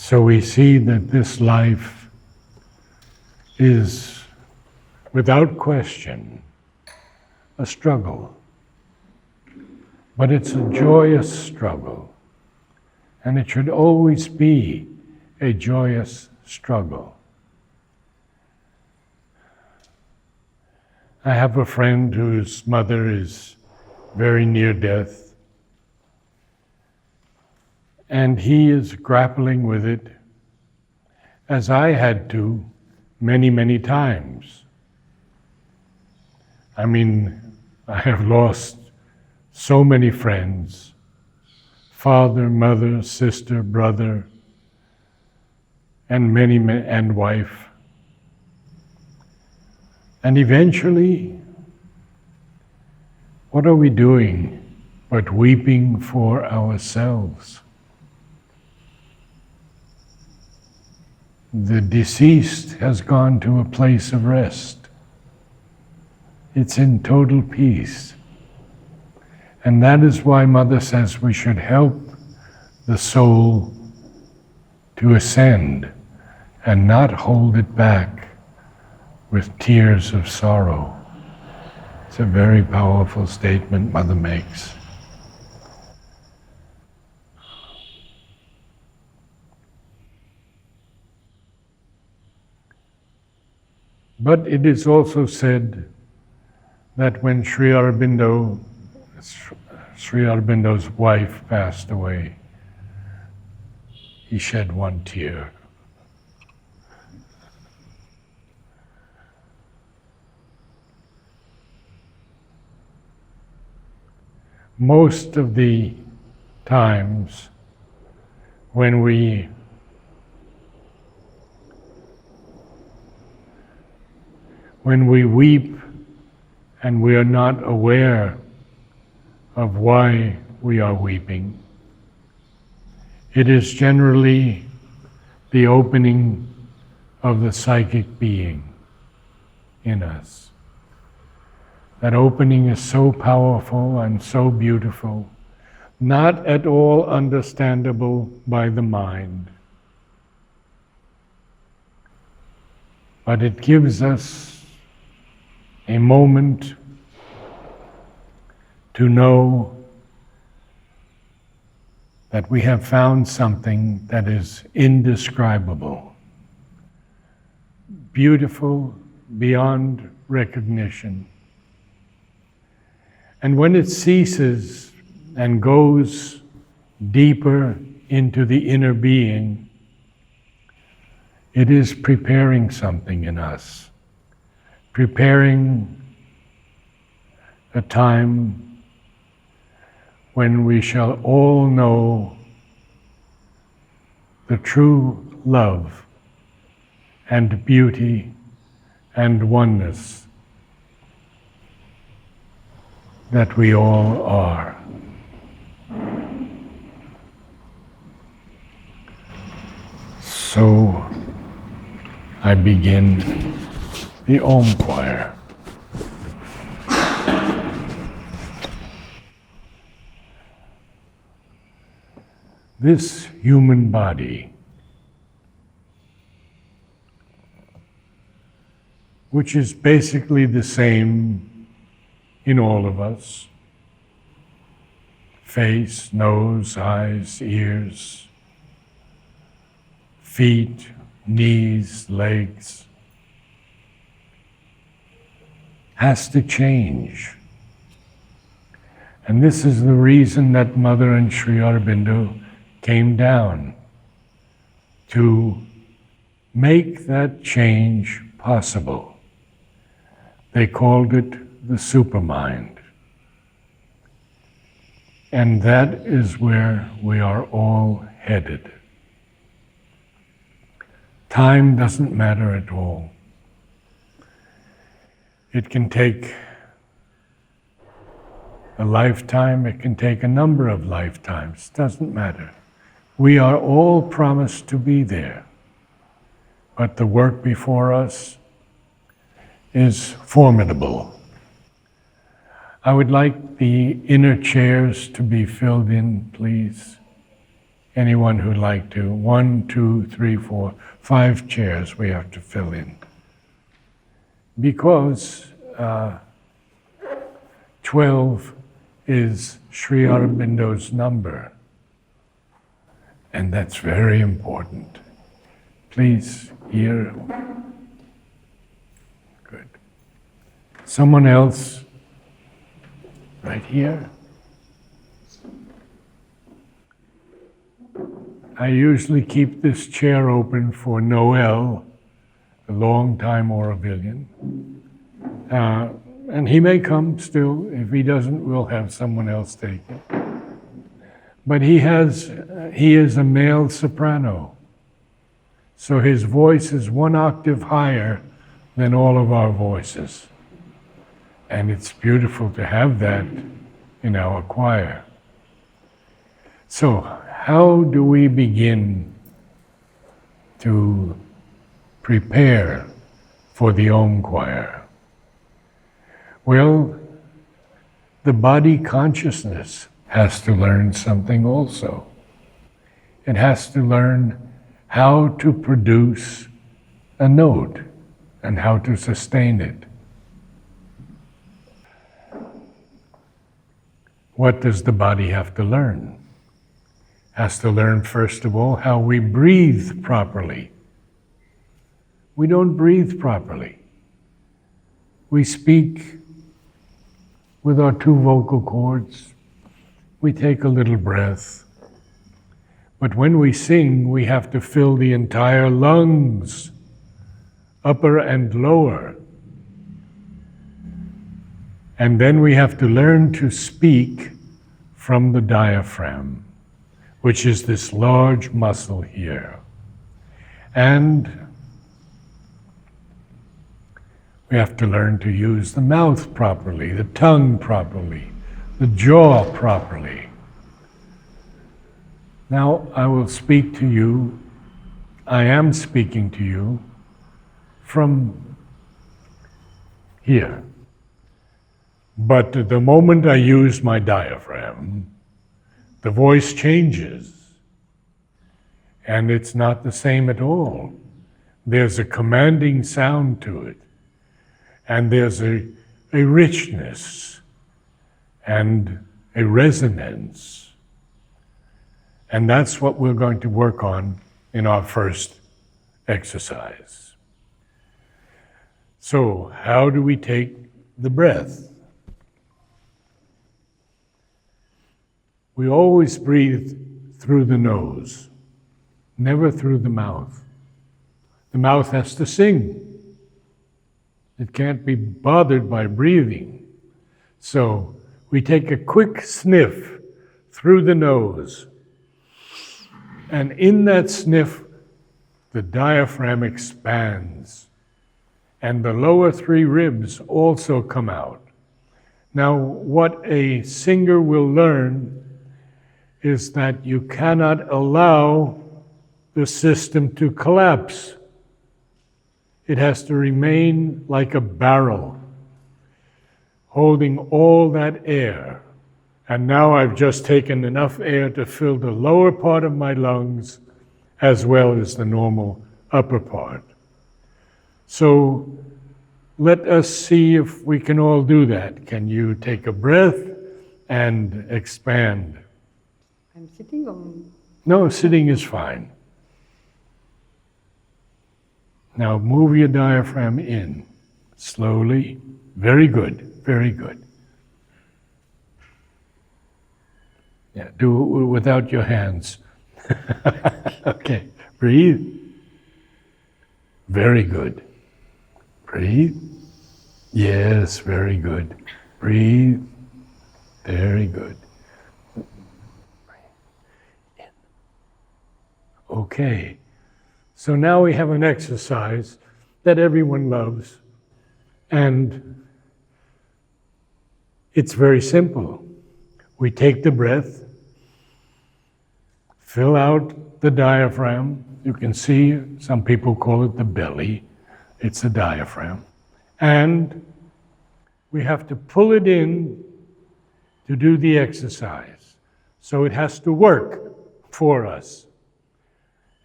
So we see that this life is, without question, a struggle. But it's a joyous struggle. And it should always be a joyous struggle. I have a friend whose mother is very near death, and he is grappling with it, as I had to many, many times. I mean, I have lost so many friends, father, mother, sister, brother, and wife. And eventually, what are we doing but weeping for ourselves? The deceased has gone to a place of rest. It's in total peace. And that is why Mother says we should help the soul to ascend and not hold it back with tears of sorrow. It's a very powerful statement Mother makes. But it is also said that when Sri Aurobindo's wife passed away, he shed one tear. Most of the times when we weep and we are not aware of why we are weeping, it is generally the opening of the psychic being in us. That opening is so powerful and so beautiful, not at all understandable by the mind. But it gives us a moment to know that we have found something that is indescribable, beautiful beyond recognition. And when it ceases and goes deeper into the inner being, it is preparing something in us, preparing a time when we shall all know the true love and beauty and oneness that we all are. So I begin the Om choir. This human body, which is basically the same in all of us, face, nose, eyes, ears, feet, knees, legs, has to change. And this is the reason that Mother and Sri Aurobindo came down, to make that change possible. They called it the supermind. And that is where we are all headed. Time doesn't matter at all. It can take a lifetime, it can take a number of lifetimes, doesn't matter. We are all promised to be there, but the work before us is formidable. I would like the inner chairs to be filled in, please. anyone who'd like to. 1, 2, 3, 4, 5 chairs we have to fill in. Because 12 is Sri Aurobindo's number. And that's very important. Please, here. Good. Someone else, right here. I usually keep this chair open for Noel, a long-time Aurovillian. And he may come still. If he doesn't, we'll have someone else take it. But he is a male soprano. So his voice is 1 octave higher than all of our voices. And it's beautiful to have that in our choir. So, how do we begin to prepare for the Om choir? Well, the body consciousness has to learn something also. It has to learn how to produce a note and how to sustain it. What does the body have to learn? Has to learn, first of all, how we breathe properly. We don't breathe properly. We speak with our 2 vocal cords. We take a little breath. But when we sing, we have to fill the entire lungs, upper and lower. And then we have to learn to speak from the diaphragm, which is this large muscle here. And we have to learn to use the mouth properly, the tongue properly, the jaw properly. Now I will speak to you, I am speaking to you from here. But the moment I use my diaphragm, the voice changes. And it's not the same at all. There's a commanding sound to it. And there's a richness and a resonance. And that's what we're going to work on in our first exercise. So, how do we take the breath? We always breathe through the nose, never through the mouth. The mouth has to sing. It can't be bothered by breathing. So we take a quick sniff through the nose. And in that sniff, the diaphragm expands. And the lower 3 ribs also come out. Now, what a singer will learn is that you cannot allow the system to collapse. It has to remain like a barrel, holding all that air. And now I've just taken enough air to fill the lower part of my lungs as well as the normal upper part. So let us see if we can all do that. Can you take a breath and expand? I'm sitting or? No, sitting is fine. Now move your diaphragm in, slowly. Very good, very good. Yeah, do it without your hands. Okay, breathe. Very good. Breathe. Yes, very good. Breathe. Very good. Okay, so now we have an exercise that everyone loves, and it's very simple. We take the breath, fill out the diaphragm. You can see some people call it the belly. It's the diaphragm. And we have to pull it in to do the exercise. So it has to work. for us.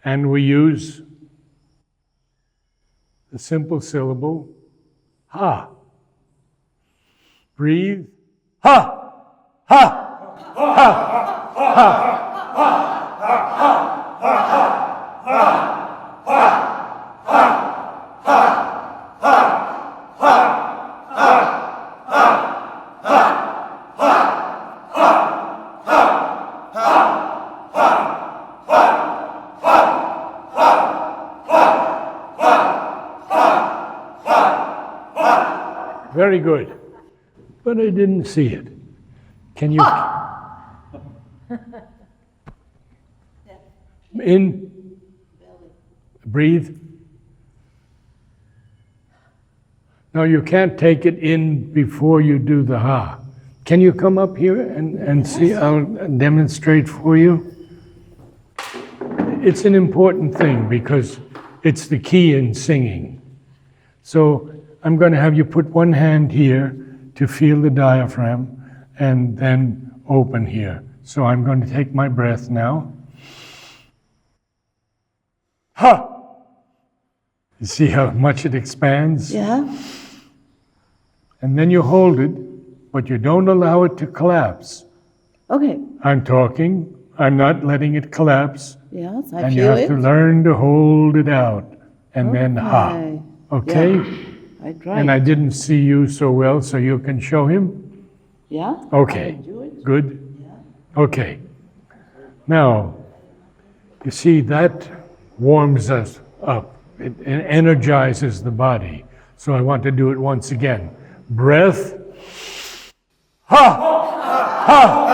And we use the simple syllable, ha. Breathe, ha, ha, ha, ha. Very good. But I didn't see it. Can you? In. Breathe. No, you can't take it in before you do the ha. Can you come up here and see? I'll demonstrate for you. It's an important thing because it's the key in singing. So I'm going to have you put one hand here to feel the diaphragm and then open here. So I'm going to take my breath now. Ha! You see how much it expands? Yeah. And then you hold it, but you don't allow it to collapse. Okay. I'm talking, I'm not letting it collapse. Yes, I And you feel have it. to learn to hold it out and then ha. Okay? Yeah. I try. And I didn't see you so well, so you can show him? Yeah. Okay. I can do it. Good? Yeah. Okay. Now, you see, that warms us up. It energizes the body. So I want to do it once again. Breath. Ha! Ha! Ha!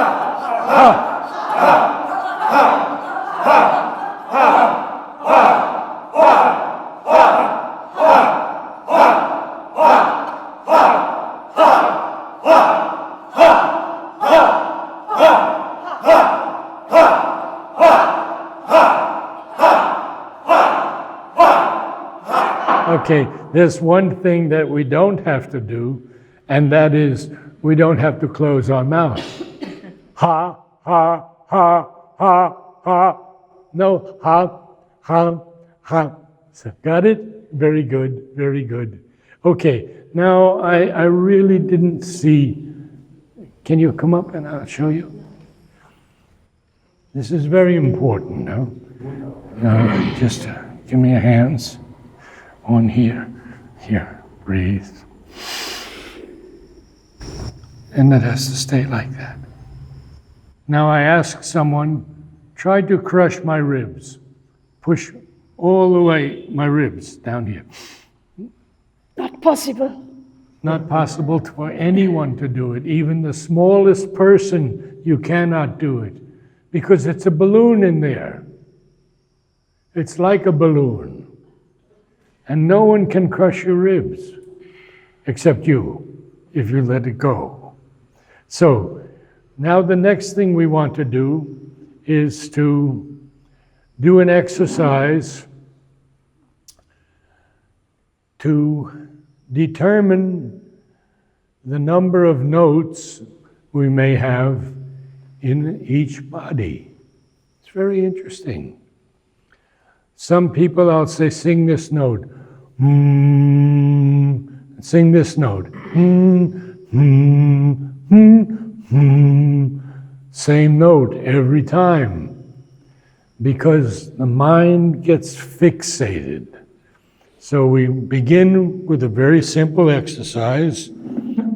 Okay, there's one thing that we don't have to do, and that is we don't have to close our mouth. Ha, ha, ha, ha, ha. No, ha, ha, ha. So, got it? Very good, very good. Okay, now I really didn't see. Can you come up and I'll show you? This is very important now. Just give me your hands. On here, here, breathe. And it has to stay like that. Now I ask someone, try to crush my ribs. Push all the way my ribs down here. Not possible. Not possible for anyone to do it. Even the smallest person, you cannot do it. Because it's a balloon in there. It's like a balloon. And no one can crush your ribs, except you, if you let it go. So, now the next thing we want to do is to do an exercise to determine the number of notes we may have in each body. It's very interesting. Some people, I'll say, sing this note. Sing this note. Same note every time. Because the mind gets fixated. So we begin with a very simple exercise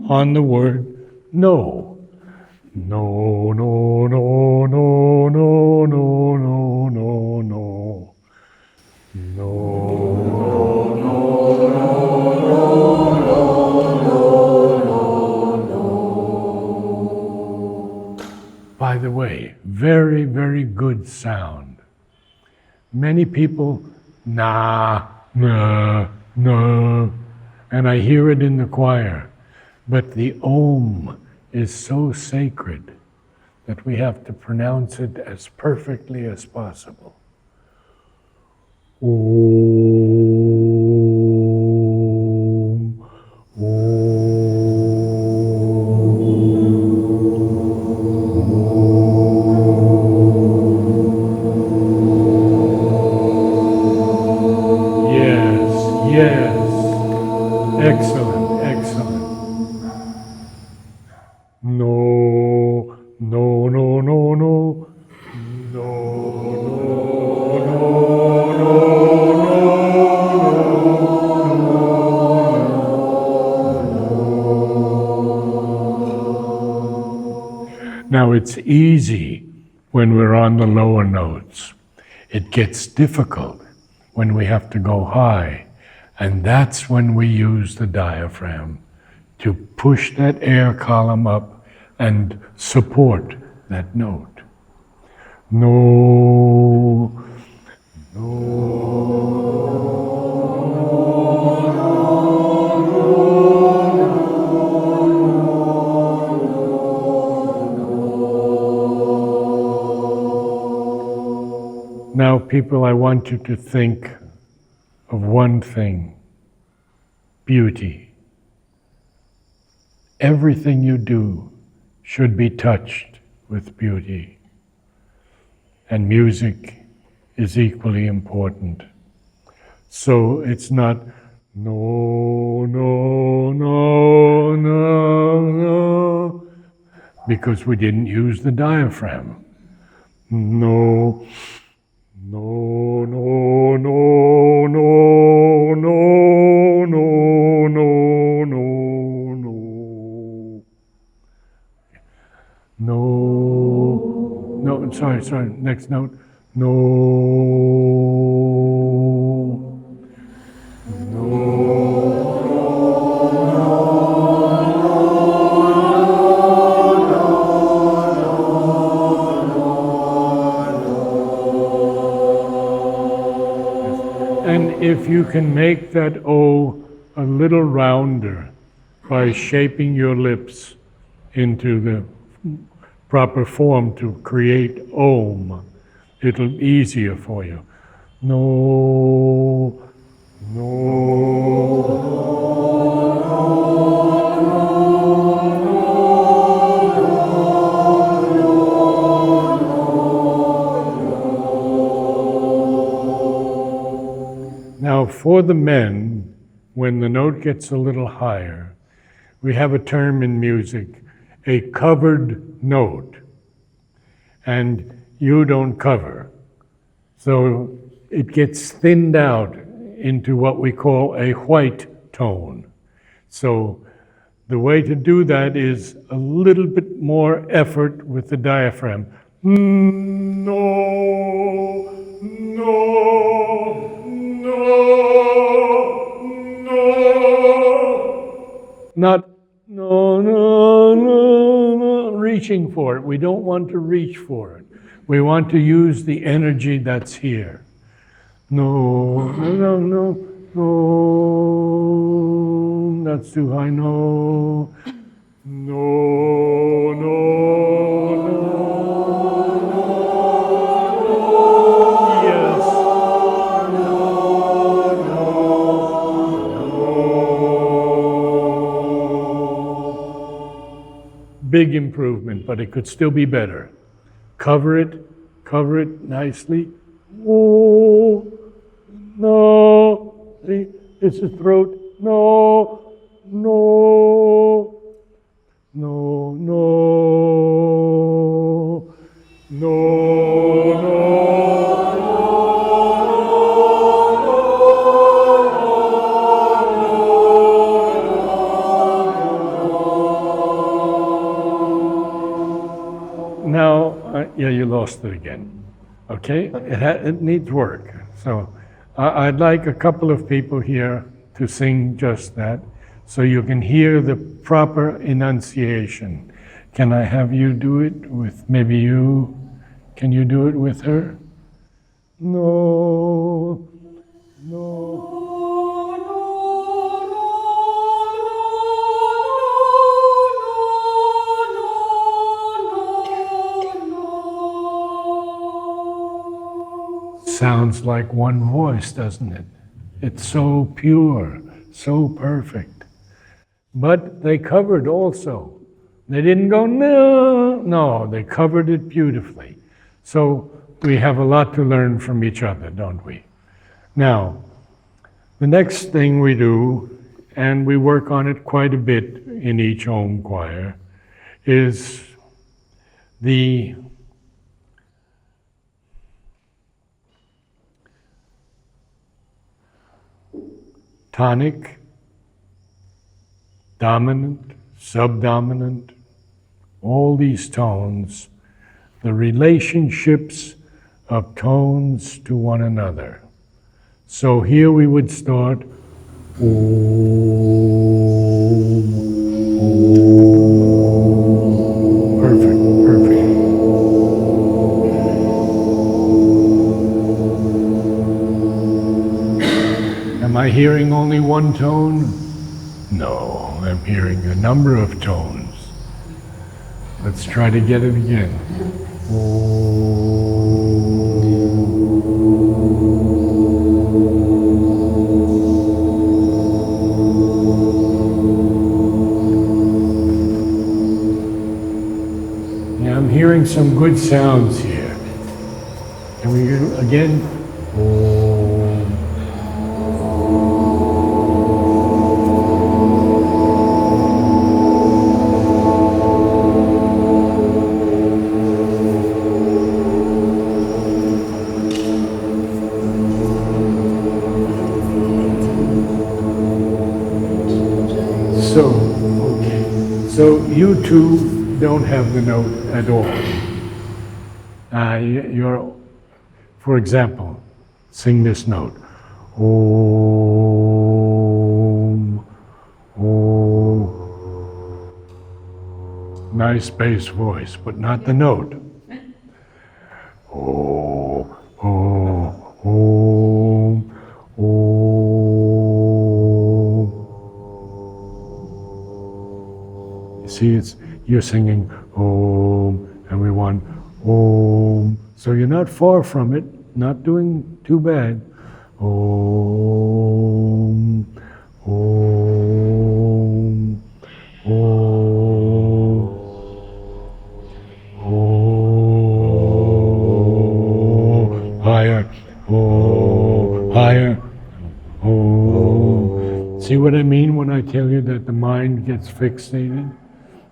on the word no. No, no, no, no, no, no, no, no, no. By the way, very, very good sound. Many people, nah, nah, nah, and I hear it in the choir. But the Om is so sacred that we have to pronounce it as perfectly as possible. Om, Om. no, no, no, no, no, Now it's easy when we're on the lower notes. It gets difficult when we have to go high, and that's when we use the diaphragm to push that air column up and support that note. No, Now, people, I want you to think of one thing: beauty. Everything you do should be touched with beauty. And music is equally important. So it's not no, no, no, no, no, because we didn't use the diaphragm. No. No, no, no, no, no, no, no, no, no. No, no, sorry, next note. No, no. And if you can make that O a little rounder by shaping your lips into the proper form to create Om, it'll be easier for you. No, no. Now, for the men, when the note gets a little higher, we have a term in music, a covered note, and you don't cover. So it gets thinned out into what we call a white tone. So the way to do that is a little bit more effort with the diaphragm. No, no. Not no, reaching for it. We don't want to reach for it. We want to use the energy that's here. No, that's too high. No. Big improvement, but it could still be better. Cover it nicely. Oh, no. See, it's the throat. No, no, no, no, no, no. Now, yeah, you lost it again. Okay, it needs work. So I'd like a couple of people here to sing just that, so you can hear the proper enunciation. Can I have you do it with maybe you? Can you do it with her? No, no. Sounds like one voice, doesn't it? It's so pure, so perfect. But they covered also. They didn't go, no, they covered it beautifully. So we have a lot to learn from each other, don't we? Now, the next thing we do, and we work on it quite a bit in each Om choir, is the tonic, dominant, subdominant, all these tones, the relationships of tones to one another. So here we would start Om, Om. Perfect, perfect. Am I hearing only one tone? No, I'm hearing a number of tones. Let's try to get it again. Yeah, I'm hearing some good sounds here. Can we do again? So you two don't have the note at all. You're, for example, sing this note. Om, Om. Nice bass voice, but not the note. Om, Om, Om, Om. See, you're singing Om, and we want Om. So you're not far from it, not doing too bad. Om, Om, Om, Om. Higher, Om, higher, Om. See what I mean when I tell you that the mind gets fixated?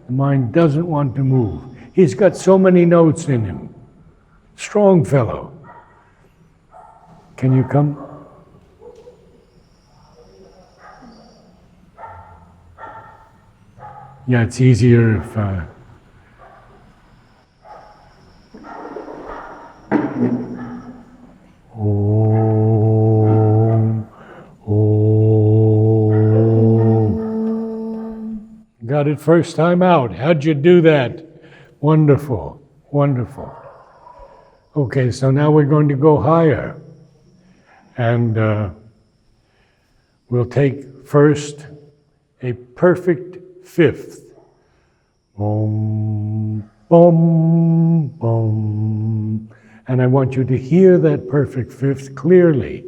The mind doesn't want to move. He's got so many notes in him. Strong fellow. Can you come? Yeah, it's easier if... Om, Om. Got it first time out. How'd you do that? Wonderful, wonderful. Okay, so now we're going to go higher. And we'll take first a perfect fifth. Boom, boom, boom. And I want you to hear that perfect fifth clearly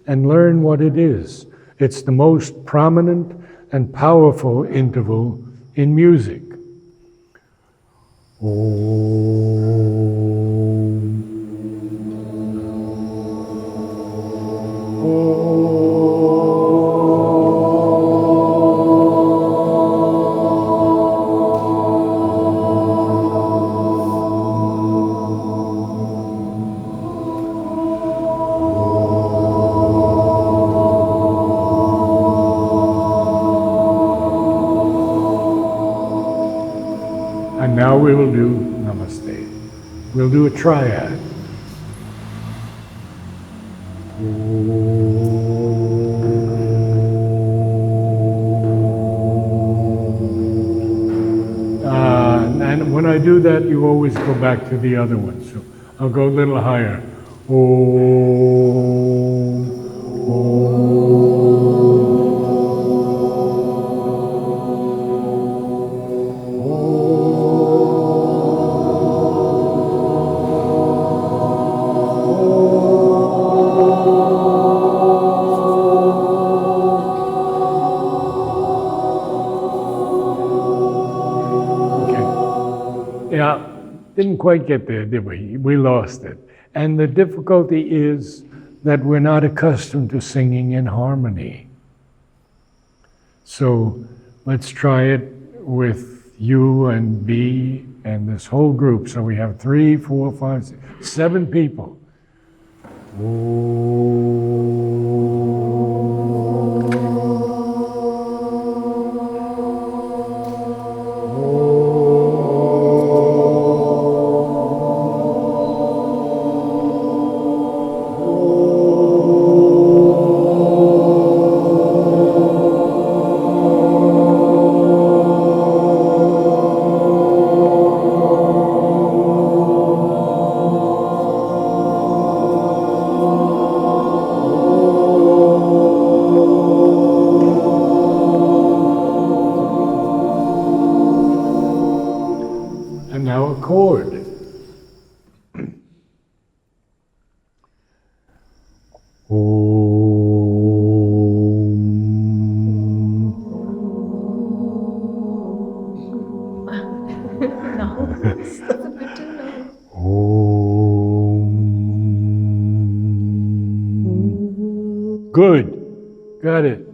and learn what it is. It's the most prominent and powerful interval in music. Om. And now we will do Namaste. We'll do a triad. And when I do that, you always go back to the other one. So I'll go a little higher. Om, didn't quite get there, did we? We lost it. And the difficulty is that we're not accustomed to singing in harmony. So let's try it with you and B and this whole group. So we have 3, 4, 5, 6, 7 people. And now a chord. Good. Got it.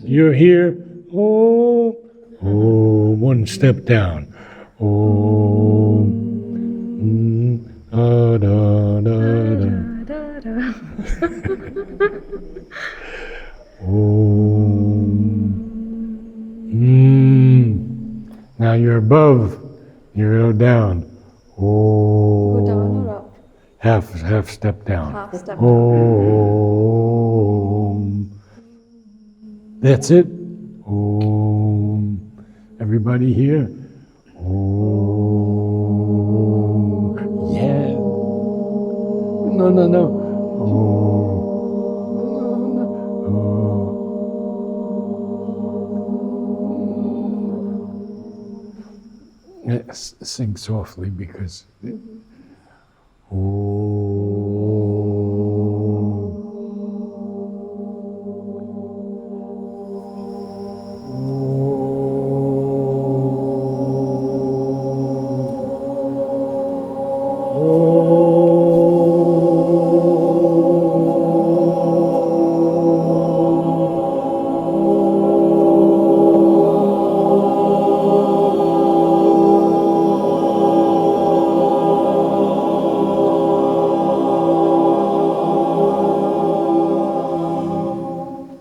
You're here. One step down. Da, da, da, da. Now you're above, you're down. Go down or up? Half step down. Half step down. That's it. Everybody here. Yeah. No. Sing softly because.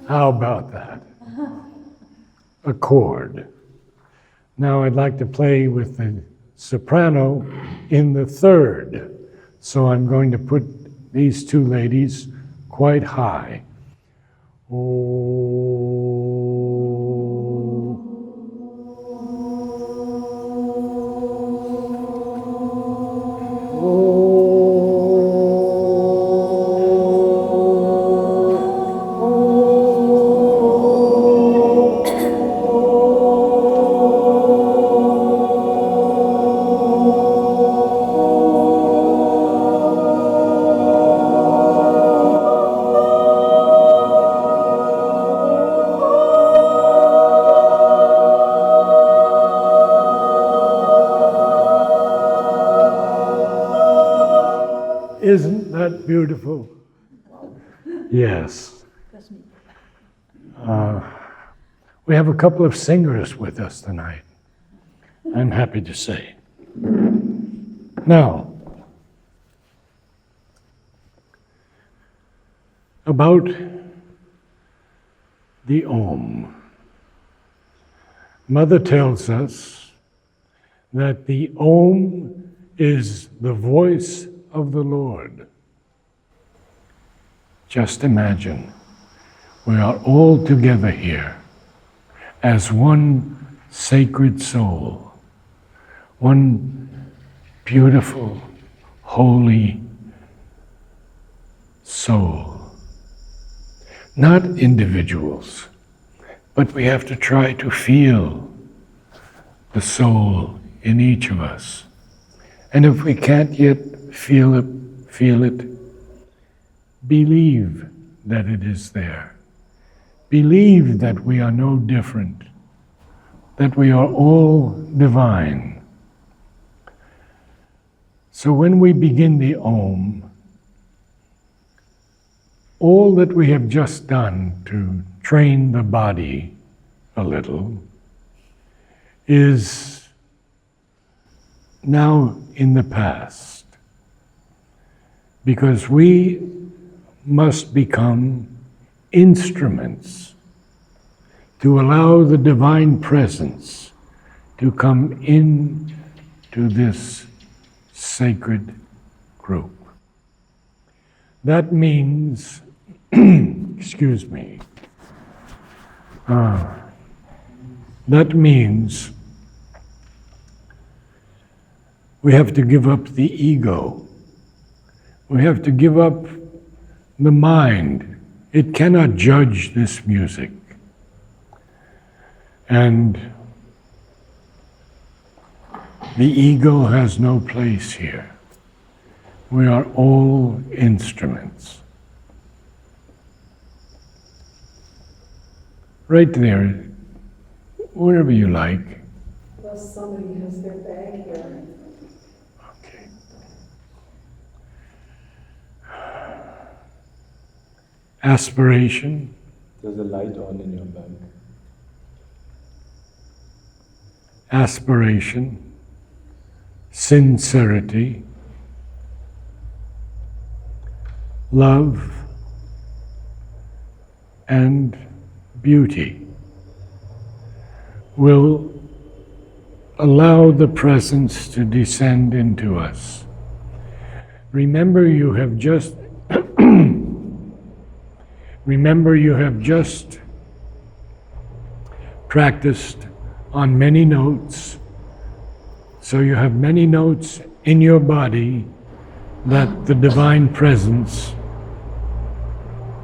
How about that? A chord. Now I'd like to play with the soprano in the third. So I'm going to put these 2 ladies quite high. Isn't that beautiful? Yes. We have a couple of singers with us tonight, I'm happy to say. Now, about the Om. Mother tells us that the Om is the voice of the Lord. Just imagine, we are all together here as one sacred soul, one beautiful, holy soul. Not individuals, but we have to try to feel the soul in each of us. And if we can't yet feel it, believe that it is there. Believe that we are no different, that we are all divine. So when we begin the Om, all that we have just done to train the body a little is now in the past, because we must become instruments to allow the divine presence to come in to this sacred group. That means, excuse me, that means we have to give up the ego. We have to give up the mind. It cannot judge this music. And the ego has no place here. We are all instruments. Right there, wherever you like. Well, somebody has their bag here. Okay. Aspiration, There's a light on in your bag. aspiration, sincerity, love, and beauty will allow the presence to descend into us. Remember, you have just practiced on many notes, so you have many notes in your body that the divine presence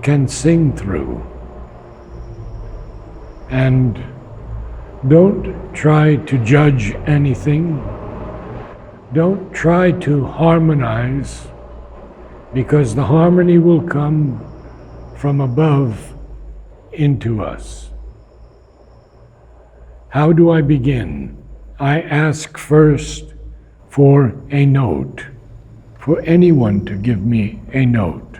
can sing through. And don't try to judge anything. Don't try to harmonize, because the harmony will come from above into us. How do I begin? I ask first for a note, for anyone to give me a note.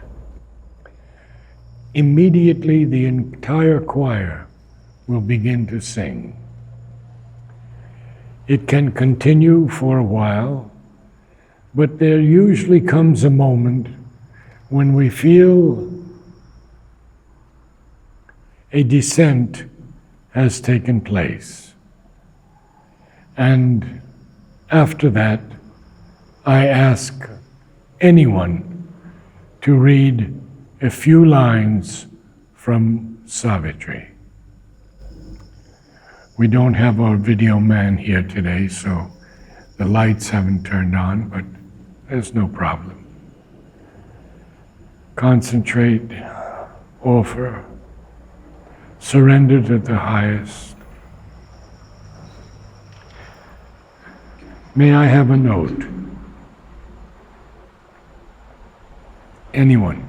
Immediately the entire choir will begin to sing. It can continue for a while, but there usually comes a moment when we feel a descent has taken place. And after that, I ask anyone to read a few lines from Savitri. We don't have our video man here today, so the lights haven't turned on, but there's no problem. Concentrate, offer, surrender to the highest. May I have a note? Anyone?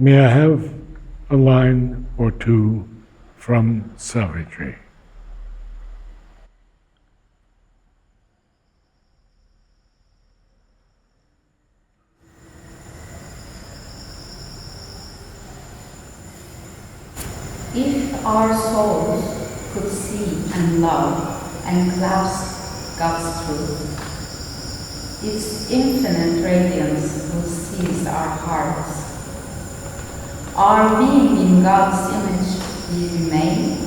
May I have a line or two from Savitri? If our souls could see and love and clasp God's truth, its infinite radiance would seize our hearts. Our being in God's image we remain,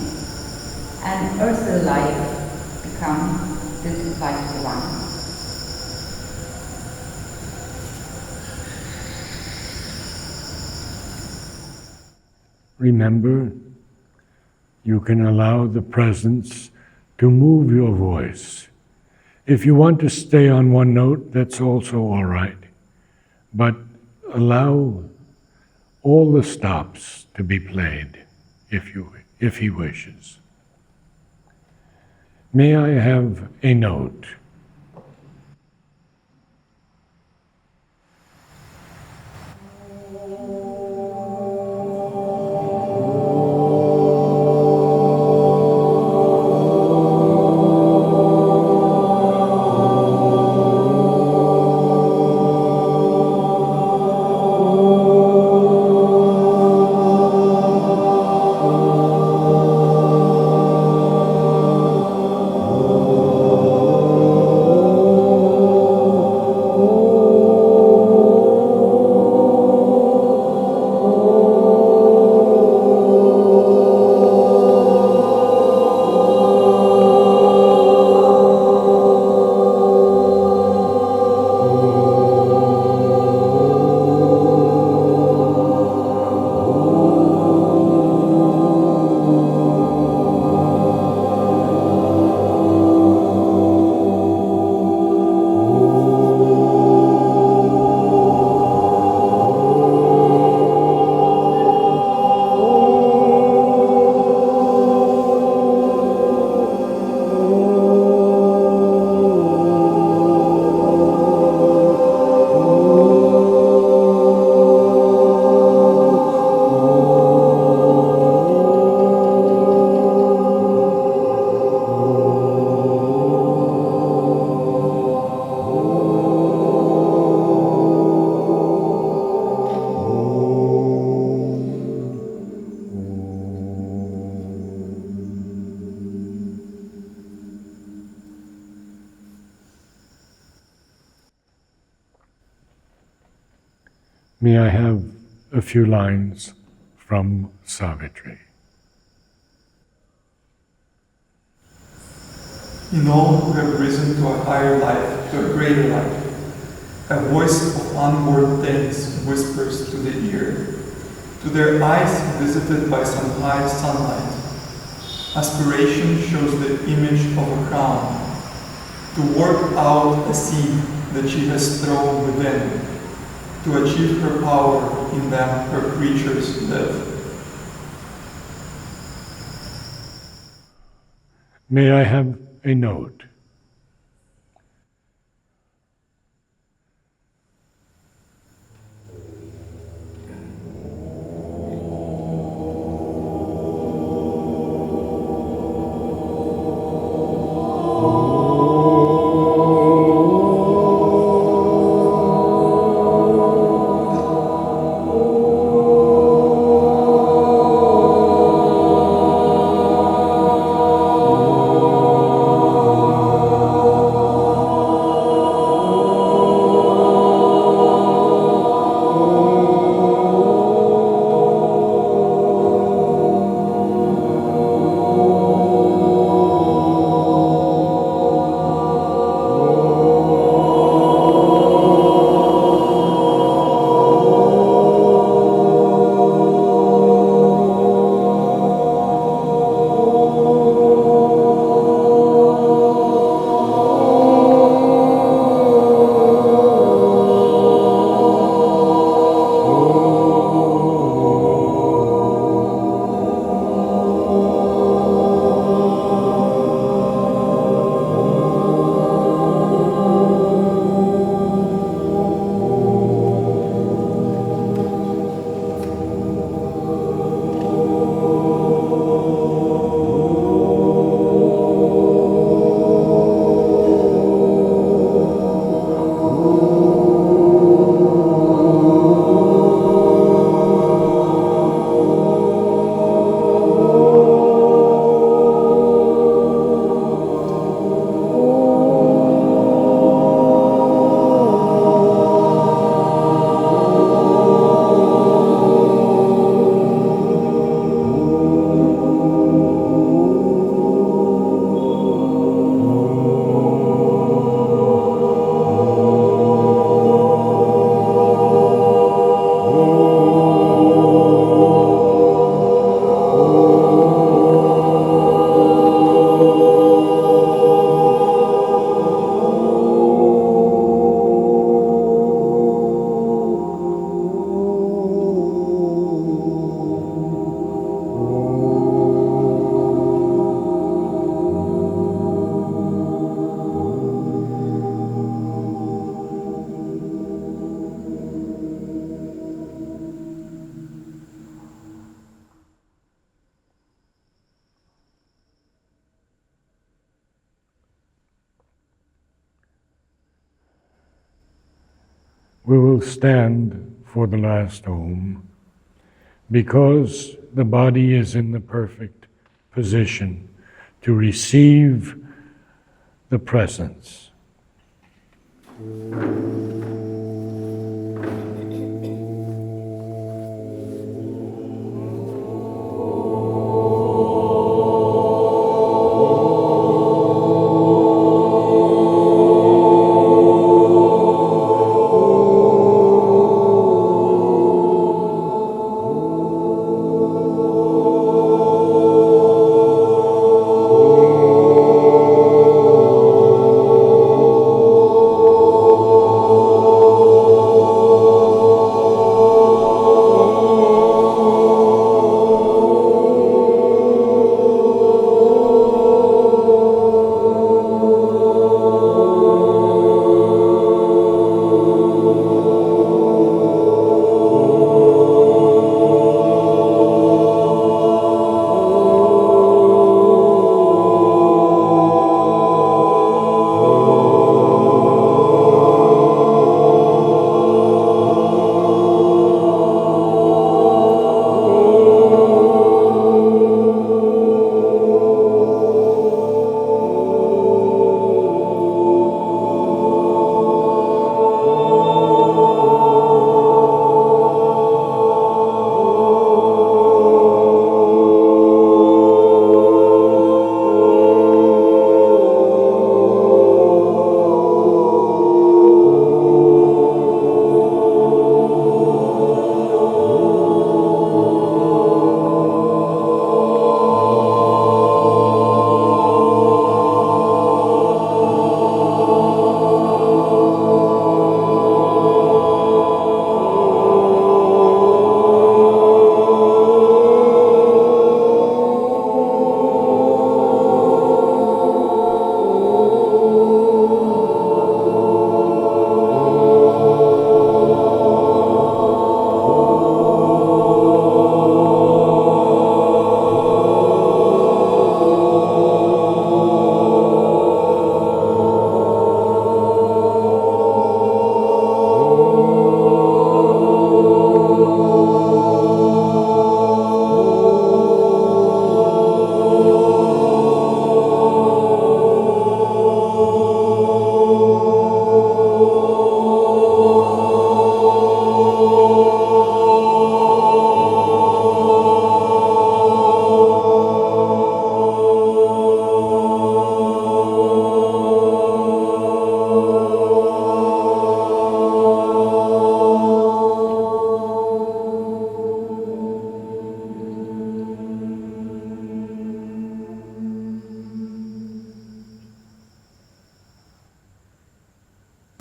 and earthly life become the light one. Remember, you can allow the presence to move your voice. If you want to stay on one note, that's also all right. But allow all the stops to be played if he wishes. May I have a note? May I have a few lines from Savitri? In all who have risen to a higher life, to a greater life, a voice of unborn things whispers to the ear. To their eyes visited by some high sunlight, aspiration shows the image of a crown, to work out a seed that she has thrown within. To achieve her power in them, her creatures live. May I have a note? we will stand for the last Om because the body is in the perfect position to receive the presence.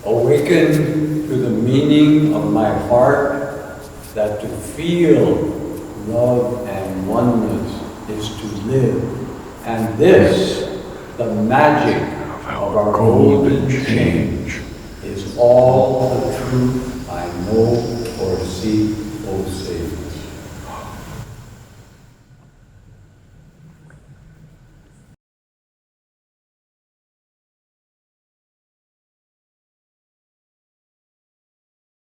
Awaken to the meaning of my heart that to feel love and oneness is to live, and this, the magic of our golden change, is all the truth I know or see